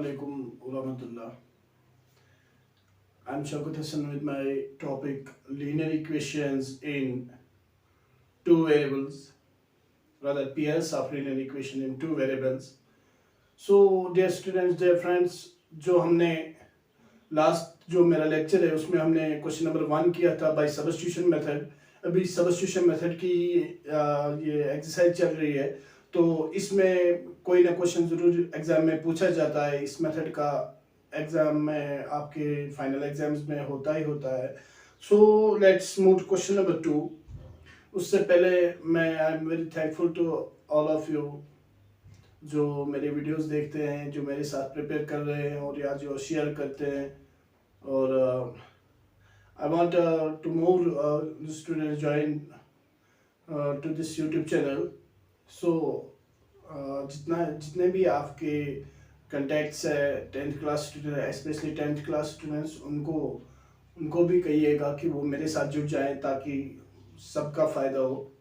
Alaikum warahmatullah. I'm Shaukat Hassan with my topic linear equations in two variables, rather pairs of linear equation in two variables. So dear students, dear friends, जो हमने last जो मेरा lecture है उसमें हमने question number 1 किया था bye substitution method. अभी सब्स्टिट्यूशन मेथड की ये एक्सरसाइज चल रही है, तो इसमें कोई ना क्वेश्चन जरूर एग्जाम में पूछा जाता है। इस मेथड का एग्जाम में आपके फाइनल एग्जाम्स में होता ही होता है। So let's move to question number 2। उससे पहले मैं I am very thankful to all of you जो मेरे वीडियोस देखते हैं, जो मेरे साथ प्रिपेयर कर रहे हैं और या जो शेयर करते हैं। और I want to more students join to this YouTube channel. So जितने भी आपके कंटेक्ट्स है 10th क्लास स्टूडेंट है, स्पेशली 10th क्लास स्टूडेंट्स, उनको भी कहिएगा कि वो मेरे साथ जुड़ जाएं ताकि सबका फायदा हो।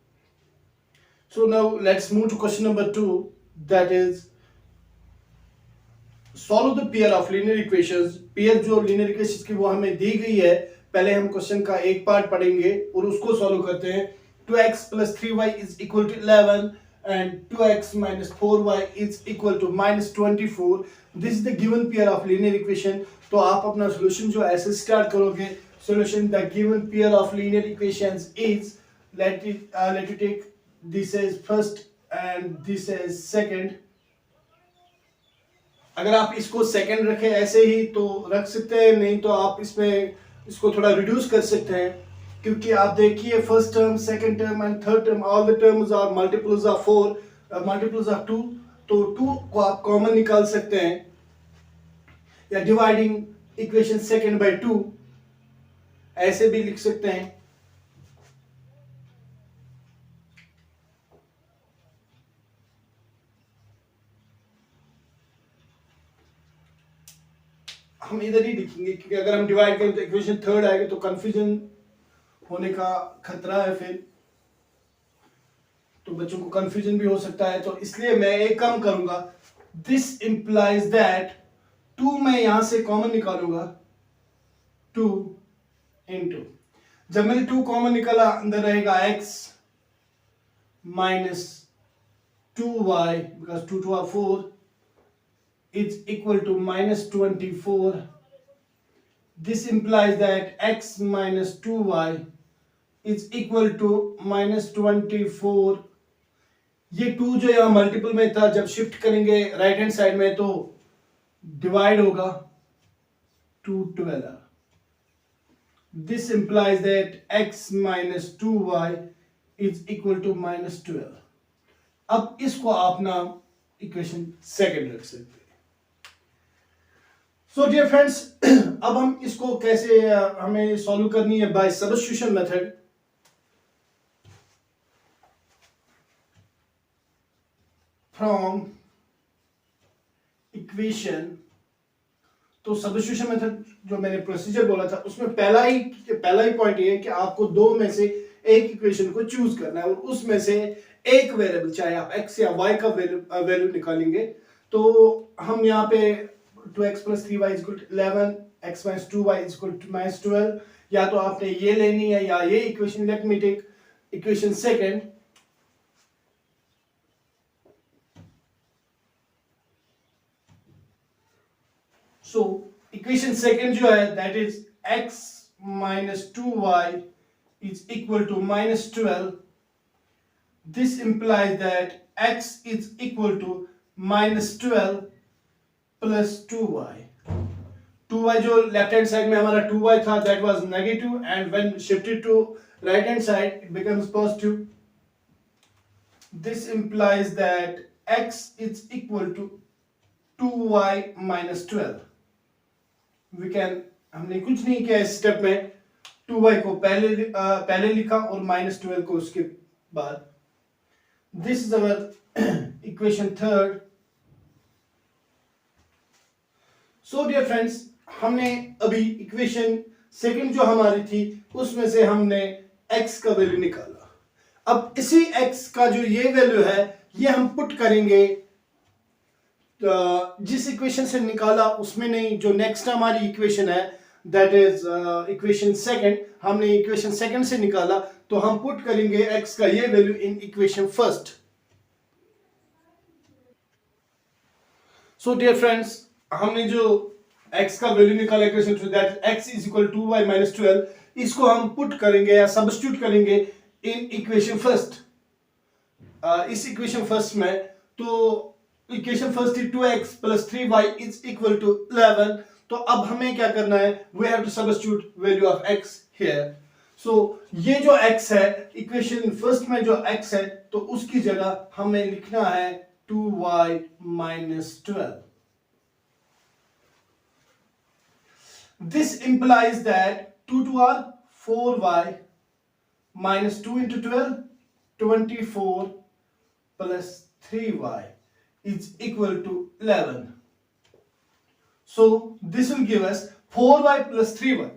So now let's move to question number 2, that is solve the pair of linear equations. Pair जो लीनियर इक्वेशंस की वो हमें दी गई है। पहले हम क्वेश्चन का एक पार्ट पढ़ेंगे और उसको सॉल्व करते हैं। 2x + 3y = 11 and 2x - 4y = -24. This is the given pair of linear equation. तो आप अपना सॉल्यूशन जो ऐसे स्टार्ट करोगे, solution the given pair of linear equations is, let you take this as first and this as second. अगर आप इसको second रखें ऐसे ही तो रख सकते हैं, नहीं तो आप इसमें इसको थोड़ा रिड्यूस कर सकते हैं, क्योंकि आप देखिए first term, second term and third term all the terms are multiples of 4, multiples of 2, तो 2 को आप कॉमन निकाल सकते हैं या डिवाइडिंग इक्वेशन सेकंड बाय 2 ऐसे भी लिख सकते हैं। हम इधर ही लिखेंगे क्योंकि अगर हम डिवाइड करें तो इक्वेशन थर्ड आएगा तो कंफ्यूजन होने का खतरा है, फिर तो बच्चों को कंफ्यूजन भी हो सकता है। तो इसलिए मैं एक काम करूंगा, दिस इंप्लाइज दैट 2 मैं यहां से कॉमन निकालूंगा, 2 इंटू, जब मैंने 2 कॉमन निकाला अंदर रहेगा x - 2y because 2 2 are 4 is equal to -24. This implies that x - 2y is equal to -24. ये 2 जो यहाँ मल्टीपल में था, जब शिफ्ट करेंगे राइट हैंड साइड में तो डिवाइड होगा 2 12. This implies that x - 2y is equal to -12. अब इसको आप ना इक्वेशन सेकंड रख सकते हैं। सो डियर फ्रेंड्स, अब हम इसको कैसे हमें सॉल्व करनी है by substitution method. From equation, तो सब्स्टिट्यूशन मेथड जो मैंने प्रोसीजर बोला था उसमें पहला ही पॉइंट ये है कि आपको दो में से एक इक्वेशन को चूज करना है और उसमें से एक वेरिएबल, चाहे आप x या y का वैल्यू निकालेंगे। तो हम यहाँ पे 2x + 3y = 11, x - 2y = -12, या तो आपने ये लेनी है या ये equation. Let me take equation second. So equation second जो है that is x - 2y is equal to -12. This implies that x is equal to -12 plus 2y. 2y जो लेफ्ट हैंड साइड में हमारा 2y था that was negative, and when shifted to right hand side it becomes positive. This implies that x is equal to 2y - 12. We can, हमने कुछ नहीं किया इस step में, 2y को पहले लिखा और -12 को उसके बाद। This is our equation third. So dear friends, हमने अभी इक्वेशन सेकंड जो हमारी थी उसमें से हमने x का वैल्यू निकाला। अब इसी x का जो ये वैल्यू है ये हम पुट करेंगे जिस इक्वेशन से निकाला उसमें नहीं, जो नेक्स्ट हमारी इक्वेशन है दैट इज इक्वेशन सेकंड, हमने इक्वेशन सेकंड से निकाला, तो हम पुट करेंगे x का ये value in equation first. So dear friends, हमने जो x का वैल्यू निकाला equation two, that x is equal to y minus 12, इसको हम पुट करेंगे या सब्स्टिट्यूट करेंगे इन इक्वेशन फर्स्ट। इस इक्वेशन फर्स्ट में, तो इक्वेशन फर्स्ट थी 2x plus 3y is equal to 11, तो अब हमें क्या करना है, we have to substitute value of x here. So ये जो x है इक्वेशन फर्स्ट में, जो x है, तो उसकी जगह हमें लिखना है 2y minus 12। This implies that 2 to r 4y minus 2 into 12 24 plus 3y is equal to 11. So this will give us 4y plus 3y,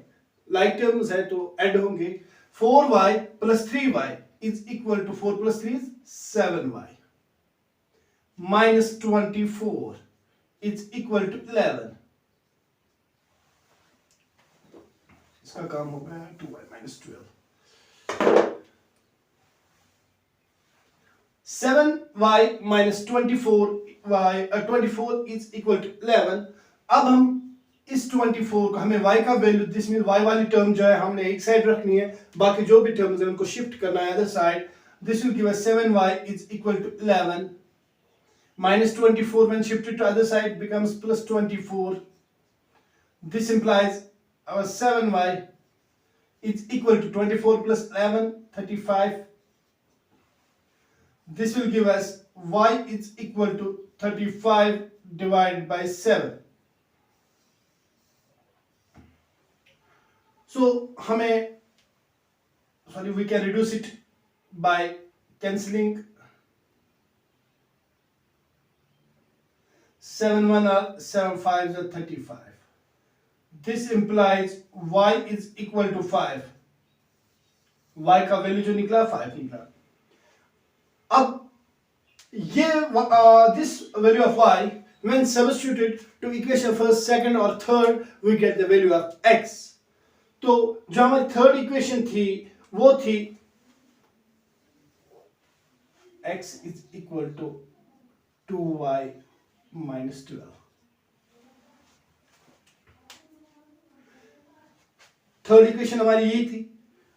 like terms है तो add होंगे, 4y plus 3y is equal to 4 plus 3 is 7y minus 24 is equal to 11. इसका काम हो गया 2y minus 12. 7y minus 24 is equal to 11. अब हम इस 24 को, हमें y का वैल्यू, दिस मीन y वाली टर्म जो है हमने एक साइड रखनी है, बाकी जो भी टर्म्स है उनको शिफ्ट करना है other side. This will give us 7y is equal to 11 minus 24 when shifted to other side becomes plus 24. This implies our 7y is equal to 24 plus 11 35. This will give us y is equal to 35 divided by 7. So we can reduce it by cancelling 7 1 or 7 5 are 35. This implies y is equal to 5. y का value जो निकला 5 निकला। अब ये this value of y when substituted to equation first, second or third, we get the value of x. तो जो हमारी third equation थी वो थी x is equal to 2y minus 12. Third equation हमारी यही थी।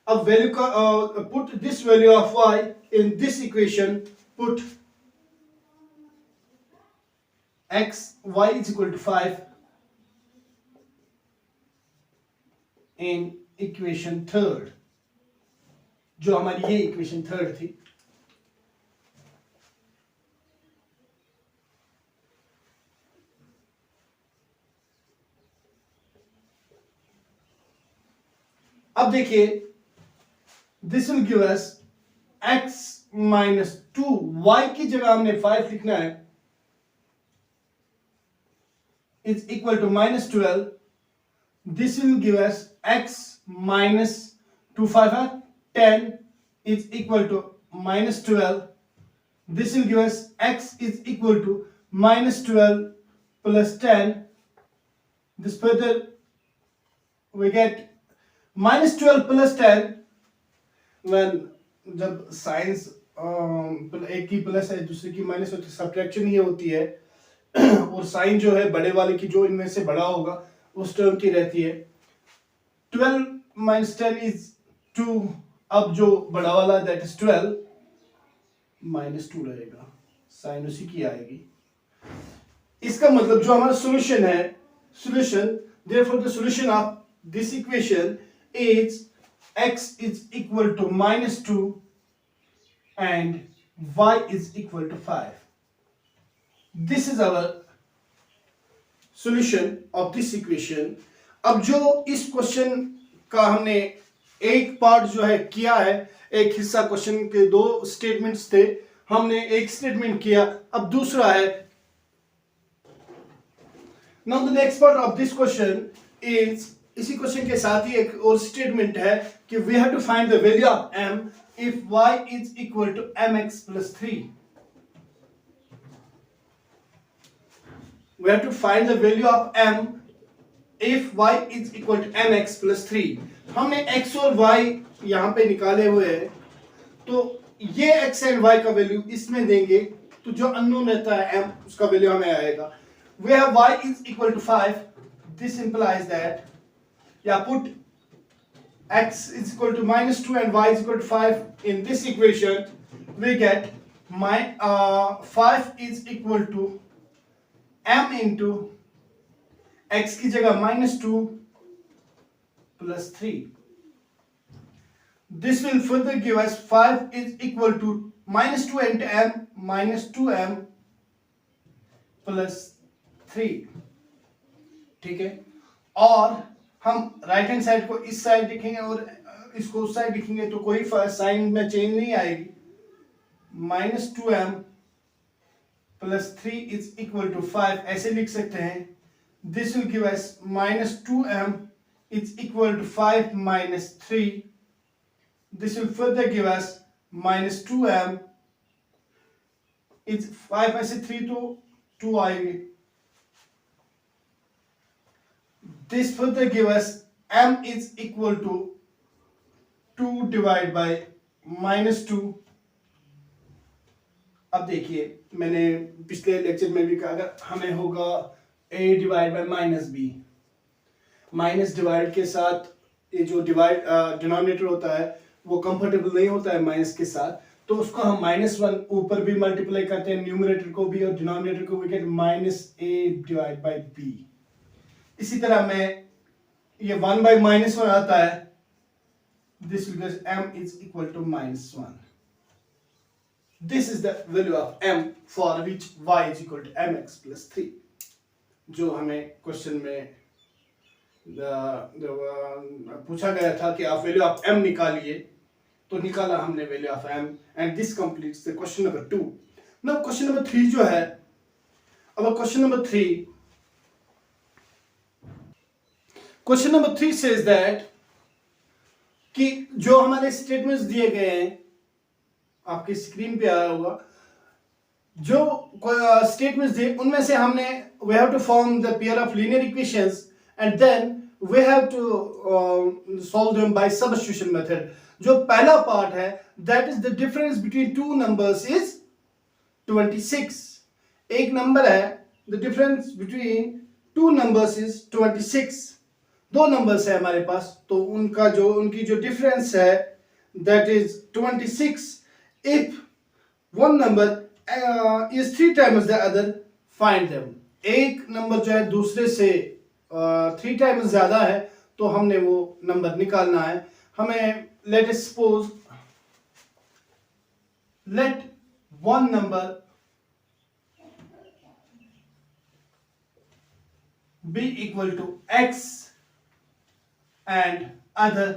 अब वैल्यू का put this value of y in this equation, put x y is equal to 5 in equation third, जो हमारी ये इक्वेशन थर्ड थी। अब देखिए, this will give us x minus 2, y की जगह हमने 5 लिखना है, is equal to minus 12. This will give us x minus 2 5 are 10 is equal to minus 12. This will give us x is equal to minus 12 plus 10. This further we get minus 12 plus 10 when जब science एक की plus है दूसरे की minus होती है, subtraction ही होती है, और साइन जो है बड़े वाले की जो इनमें से बड़ा होगा उस टर्म की रहती है। 12 minus 10 is 2, अब जो बड़ा वाला दैट इज 12 minus 2 रहेगा, साइन उसी की आएगी। इसका मतलब जो हमारा सॉल्यूशन है, solution, therefore the solution of this equation is x is equal to minus 2 and y is equal to 5. This is our solution of this equation. अब जो इस क्वेश्चन का हमने एक पार्ट जो है किया है, एक हिस्सा क्वेश्चन के दो स्टेटमेंट्स थे, हमने एक स्टेटमेंट किया, अब दूसरा है। Now the next part of this question is, इसी क्वेश्चन के साथ ही एक और स्टेटमेंट है कि we have to find the value of m if y is equal to mx plus 3. we have to find the value of m if y is equal to mx plus 3. हमने x और y यहाँ पे निकाले हुए हैं, तो ये x and y का वैल्यू इसमें देंगे तो जो अननोन रहता है m उसका वैल्यू हमें आएगा. We have y is equal to 5. This implies that, put x is equal to minus 2 and y is equal to 5 in this equation. We get 5 is equal to m into x की जगह minus 2 plus 3. This will further give us 5 is equal to minus 2 into m minus 2m plus 3. ठीक है, और हम right hand side को इस side लिखेंगे और इसको उस साइड लिखेंगे तो कोई साइन में चेंज नहीं आएगी. minus 2m plus 3 is equal to 5 ऐसे लिख सकते हैं. This will give us minus 2m is equal to 5 minus 3. This will further give us minus 2m is 5 में से 3 तो 2 आएंगे. This further give us m is equal to 2 divided by minus 2. अब देखिए, मैंने पिछले लेक्चर में भी कहा अगर हमें होगा a divide bye minus b, minus divide के साथ ये जो डिवाइड डिनोमिनेटर होता है वो कंफर्टेबल नहीं होता है माइनस के साथ, तो उसको हम -1 ऊपर भी मल्टीप्लाई करते हैं, न्यूमरेटर को भी और डिनोमिनेटर को भी, get -a divide by b. इसी तरह में ये 1 बाय -1 आता है. This will give m is equal to -1. This is the value of m for which y is equal to mx plus 3. जो हमें क्वेश्चन में पूछा गया था कि आप वैल्यू ऑफ m निकालिए, तो निकाला हमने value of m and this completes the question number 2. Now question number 3 जो है, अब question number 3 says that कि जो हमारे स्टेटमेंट्स दिए गए हैं, आपकी स्क्रीन पे आया होगा, जो स्टेटमेंट्स दिए उनमें से हमने we have to form the pair of linear equations and then we have to solve them by substitution method. जो पहला पार्ट है, that is the difference between two numbers is 26. एक नंबर है, the difference between two numbers is 26. दो numbers है हमारे पास, तो उनकी जो डिफरेंस है that is 26. If one number is 3 times the other, find them. एक नंबर जो है दूसरे से 3 times ज्यादा है, तो हमने वो नंबर निकालना है. हमें let us suppose let one number be equal to x and other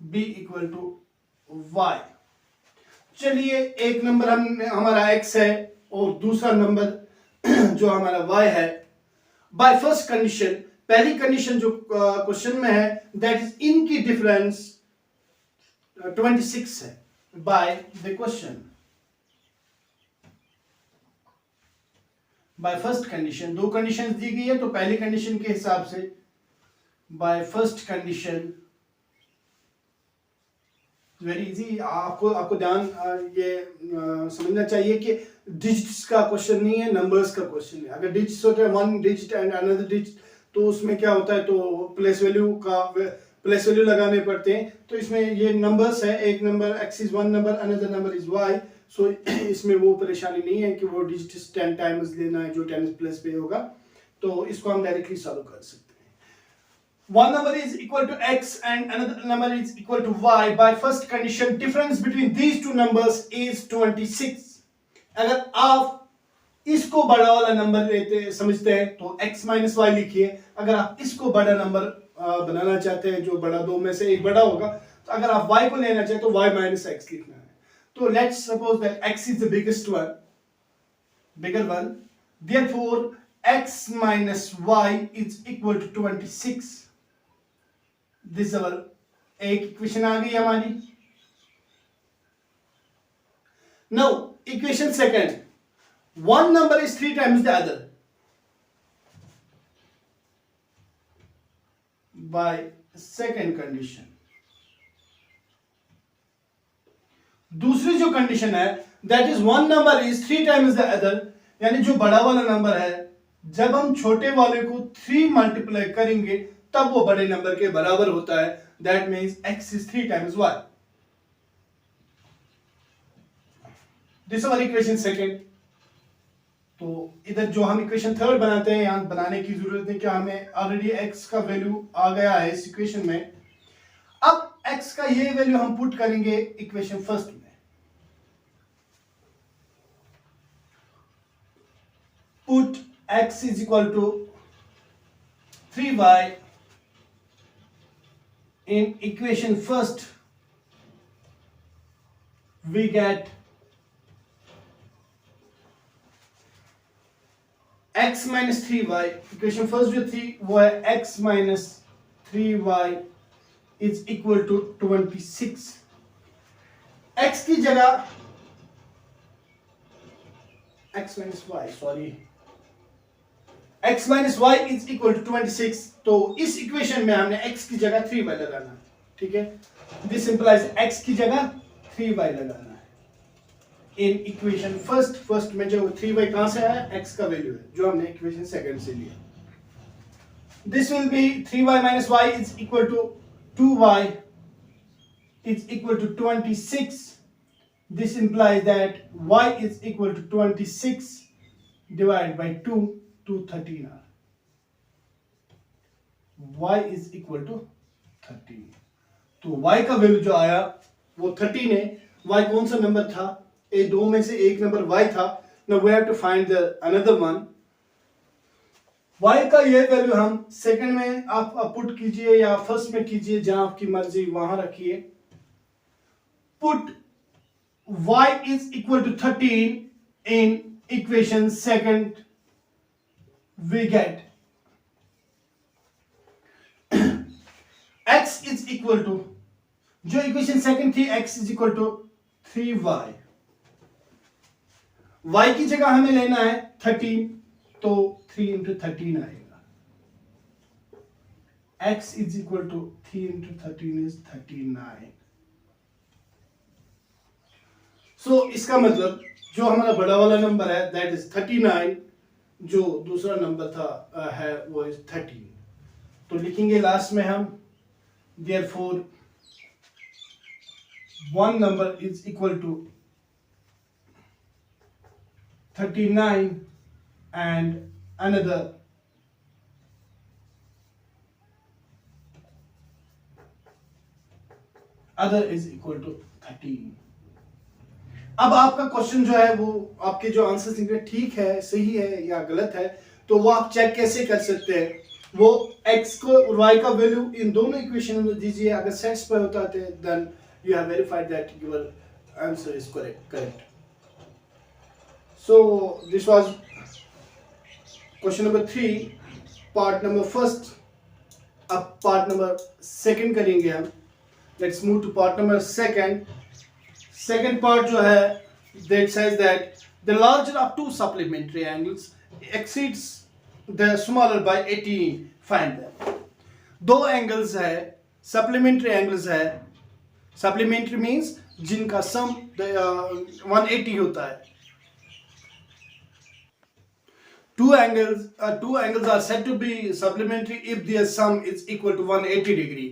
b equal to y. चलिए, एक नंबर हमारा x है और दूसरा नंबर जो हमारा y है. बाय फर्स्ट कंडीशन, पहली कंडीशन जो क्वेश्चन में है, दैट इज इनकी डिफरेंस 26 है. By the question, by first condition, दो कंडीशंस दी गई है, तो पहली कंडीशन के हिसाब से by first condition, very easy. आपको ध्यान ये समझना चाहिए कि डिजिट्स का क्वेश्चन नहीं है, नंबर्स का क्वेश्चन है. अगर डिजिट्स होते हैं 1 डिजिट एंड अनदर डिजिट, तो उसमें क्या होता है, तो प्लेस वैल्यू लगाने पड़ते हैं. तो इसमें ये नंबर्स है, एक number x is 1 number, another number is y. सो इसमें वो परेशानी नहीं है कि वो डिजिट्स 10 टाइम्स लेना है जो 10 प्लस पे होगा, तो इसको हम डायरेक्टली सॉल्व कर सकते हैं. One number is equal to x and another number is equal to y. By first condition, difference between these two numbers is 26. अगर आप इसको बड़ा वाला नंबर समझते हैं तो x माइनस वाई लिखिए. अगर आप इसको बड़ा नंबर बनाना चाहते हैं, जो बड़ा दो में से एक बड़ा होगा, तो अगर आप y को लेना चाहते तो y माइनस x लिखना है. तो let's suppose that x is the bigger one. Therefore, x minus y is equal to 26. This अवर एक इक्वेशन आ गई हमारी. Now equation second, one number is 3 times the other by second condition. दूसरी जो condition है that is one number is 3 times the other, यानी जो बड़ा वाला नंबर है जब हम छोटे वाले को 3 मल्टीप्लाई करेंगे तब वो बड़े नंबर के बराबर होता है. That means x is 3 times y. This is our equation second. तो इधर जो हम इक्वेशन थर्ड बनाते हैं यहां बनाने की जरूरत नहीं, क्या हमें ऑलरेडी x का वैल्यू आ गया है इस इक्वेशन में. अब x का ये वैल्यू हम पुट करेंगे इक्वेशन फर्स्ट में. Put x is equal to 3y in equation first, we get x minus 3y. Equation first जो थी वो है x minus 3y is equal to 26. x की जगह x minus y, sorry, x minus y is equal to 26. तो इस equation में हमने x की जगह 3y लगाना है. ठीक है, दिस इंप्लाइज x की जगह 3y लगाना है इन इक्वेशन फर्स्ट में. जो 3y कहां से आया, x का वैल्यू है जो हमने इक्वेशन सेकंड से लिया. This will be 3y minus y is equal to 2y is equal to 26. This implies that y is equal to 26 divided by 2 to 13. y is equal to 13. तो y का value जो आया वो 13 है. y कौन सा नंबर था, ये दो में से एक नंबर y था. Now we have to find the another one. y का ये वैल्यू हम सेकंड में आप पुट कीजिए या फर्स्ट में कीजिए, जहां आपकी मर्जी वहां रखिए. Put y is equal to 13 in equation second, we get x is equal to, जो इक्वेशन सेकंड थी x is equal to 3y. y की जगह हमें लेना है 13, तो 3 into 13 आएगा. x is equal to 3 into 13 is 39. सो इसका मतलब जो हमारा बड़ा वाला नंबर है दैट इज 39, जो दूसरा नंबर था है वो इज 13. तो लिखेंगे लास्ट में हम therefore one number is equal to 39 and another is equal to 13. अब आपका क्वेश्चन जो है वो आपके जो आंसर निकले ठीक है, सही है या गलत है, तो वो आप चेक कैसे कर सकते हैं. वो x को और y का वैल्यू इन दोनों इक्वेशन में दीजिए. अगर सेटिस्फाई होता है then you have verified that your answer is correct. So this was question number 3, part number first. अब पार्ट नंबर सेकंड करेंगे हम. Let's move to part number second. Second part जो है that says that the larger of two supplementary angles exceeds the smaller by 18. Find them. दो angles है, supplementary angles है. Supplementary means जिनका sum 180 होता है. Two angles are said to be supplementary if their sum is equal to 180 degree.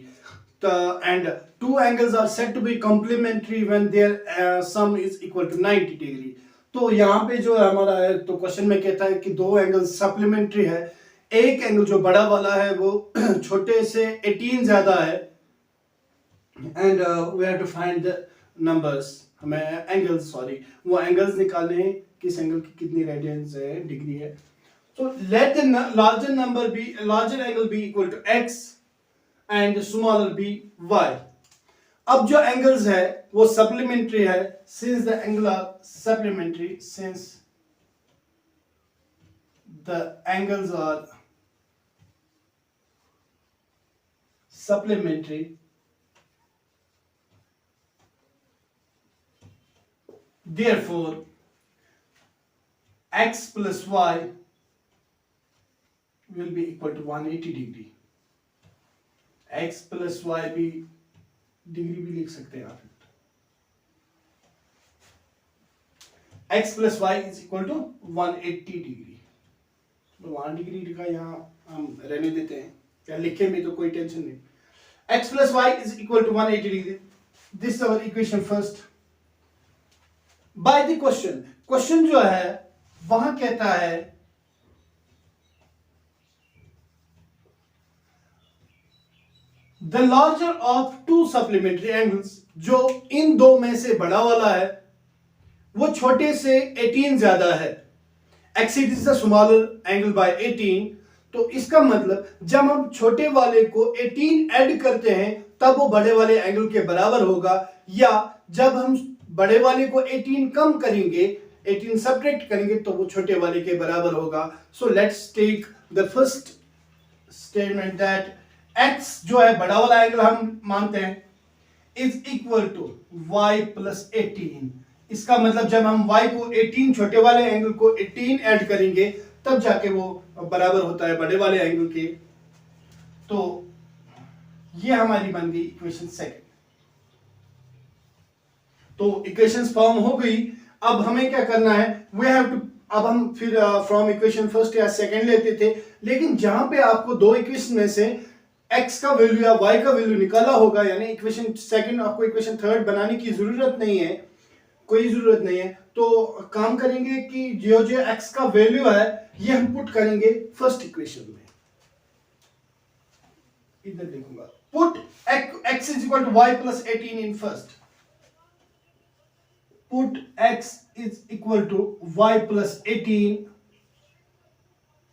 And two angles are said to be complementary when their sum is equal to 90 degree. तो यहाँ पे जो हमारा है तो क्वेश्चन में कहता है कि दो एंगल सप्लीमेंट्री है. एक एंगल जो बड़ा वाला है वो छोटे से 18 ज्यादा है. And we have to find the numbers. हमें एंगल्स वो एंगल्स निकालने हैं किस एंगल की कितनी रेडियंस है, डिग्री है. So let the larger angle be equal to x and smaller be y. अब जो एंगल्स है वो सप्लीमेंट्री है. since the angle are supplementary, since the angles are supplementary, therefore x plus y will be equal to 180 degree. x plus y भी degree भी लिख सकते हैं आप. x plus y is equal to 180 degree. तो 1 degree लिखा यहाँ हम रहने देते हैं, क्या लिखे भी तो कोई टेंशन नहीं. x plus y is equal to 180 degree. This is our equation first. By the question जो है वहां कहता है the larger of two supplementary angles, जो इन दो में से बड़ा वाला है वो छोटे से 18 ज्यादा है. exceeds the smaller angle by 18. तो इसका मतलब जब हम छोटे वाले को 18 ऐड करते हैं तब वो बड़े वाले एंगल के बराबर होगा, या जब हम बड़े वाले को 18 कम करेंगे, 18 सब्ट्रैक्ट करेंगे तो वो छोटे वाले के बराबर होगा. So let's take the first statement that x जो है बड़ा वाला एंगल हम मानते हैं is equal to y plus 18. इसका मतलब जब हम y को 18 छोटे वाले एंगल को 18 ऐड करेंगे तब जाके वो बराबर होता है बड़े वाले एंगल के. तो ये हमारी बन गई इक्वेशन सेकंड. तो इक्वेशंस फॉर्म हो गई. अब हमें क्या करना है, वी हैव टू, अब हम फिर फ्रॉम इक्वेशन फर्स्ट या सेकंड लेते थे, लेकिन जहां पे आपको दो इक्वेशन में से x का वैल्यू या y का वैल्यू निकाला होगा, यानी इक्वेशन सेकंड आपको इक्वेशन थर्ड बनाने की जरूरत नहीं है, कोई जरूरत नहीं है. तो काम करेंगे कि जो जो x का वैल्यू है ये हम पुट करेंगे फर्स्ट इक्वेशन में. इधर लिखूंगा put x is equal to y plus 18 in first. Put x is equal to y plus 18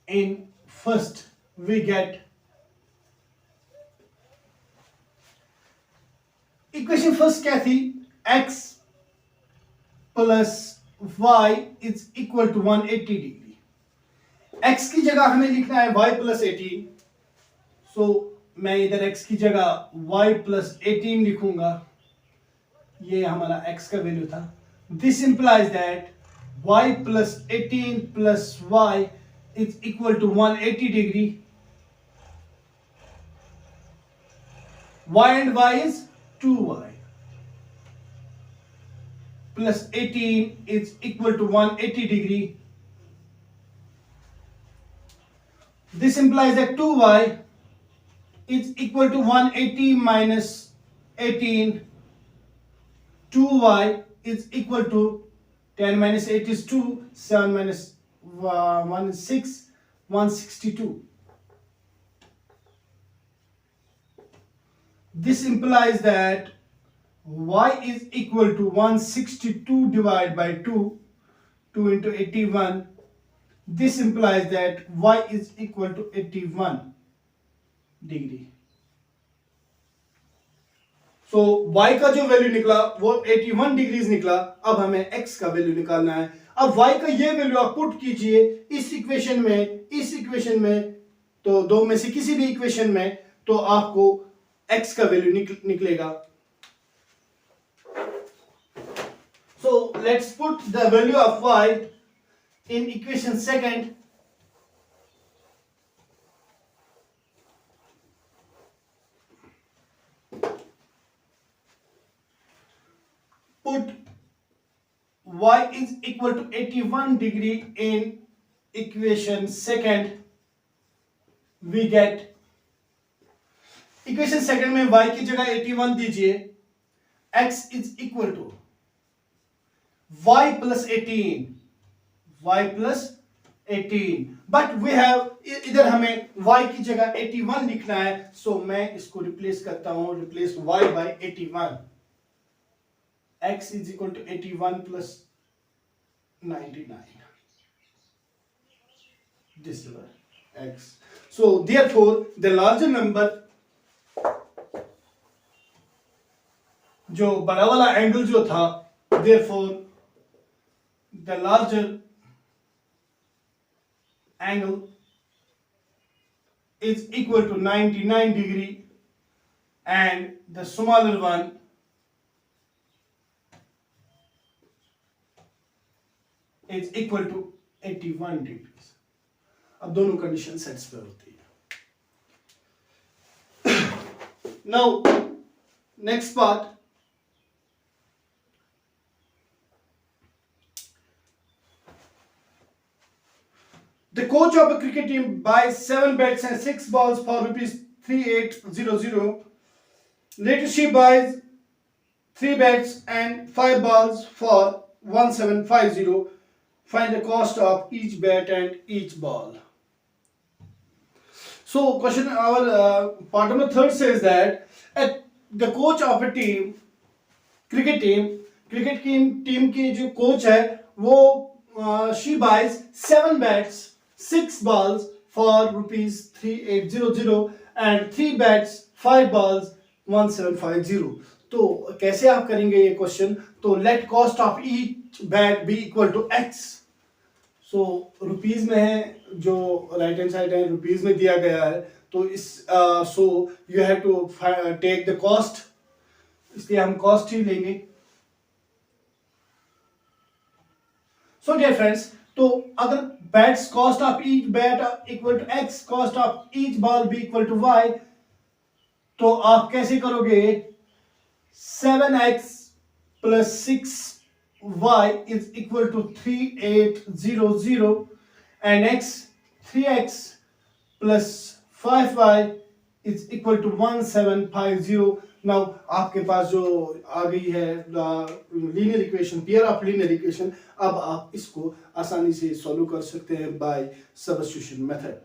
in first. We get equation first क्या थी, x plus y is equal to 180 degree. x की जगह हमें लिखना है y प्लस 18. सो मैं इधर x की जगह y प्लस 18 लिखूंगा. ये हमारा x का वैल्यू था. This implies that y plus 18 plus y is equal to 180 degree. y and y is 2y plus 18 is equal to 180 degree. This implies that 2y is equal to 180 minus 18. 2y is equal to 10 minus 8 is 2, 7 minus 1 is 6, 162. This implies that y is equal to 162 divided by 2, 2 into 81. This implies that y is equal to 81 degree. So y का जो value निकला वो 81 degrees निकला. अब हमें x का value निकालना है. अब y का ये वैल्यू आप पुट कीजिए इस इक्वेशन में, तो दो में से किसी भी इक्वेशन में, तो आपको x का वैल्यू निकलेगा. So let's put the value of y in equation second. Put y is equal to 81 degree in equation second. We get equation second में y की जगह 81 दीजिए. x is equal to y plus 18 but we have, इधर हमें y की जगह 81 लिखना है. सो मैं इसको रिप्लेस करता हूं, replace y by 81. x is equal to 81 plus 99. This is x. So therefore the larger number, जो बड़ा वाला एंगल जो था, therefore the larger angle is equal to 99 degree and the smaller one is equal to 81 degrees. अब दोनों condition satisfy होती है। Now next part, the coach of a cricket team buys 7 bats and 6 balls for rupees 3800. Later she buys 3 bats and 5 balls for 1750. Find the cost of each bat and each ball. So question our part number third says that at the coach of a team, cricket team की जो coach है वो she buys 7 bats, 6 balls for rupees 3800 and 3 bats, 5 balls 1750. तो कैसे आप करेंगे ये क्वेश्चन? तो let cost of each bat be equal to x. So rupees में है, जो राइट हैंड साइड है रुपीज में दिया गया है, तो इस so you have to take the cost, इसलिए हम कॉस्ट ही लेंगे। सो डियर फ्रेंड्स, तो अगर bats cost of each bat equal to x, cost of each ball be equal to y, तो आप कैसे करोगे? 7x plus 6y is equal to 3800 and 3x plus 5y is equal to 1750. Now आपके पास जो आ गई है linear equation, pair of linear equation, अब आप इसको आसानी से सॉल्व कर सकते हैं बाय सब्स्टिट्यूशन मेथड।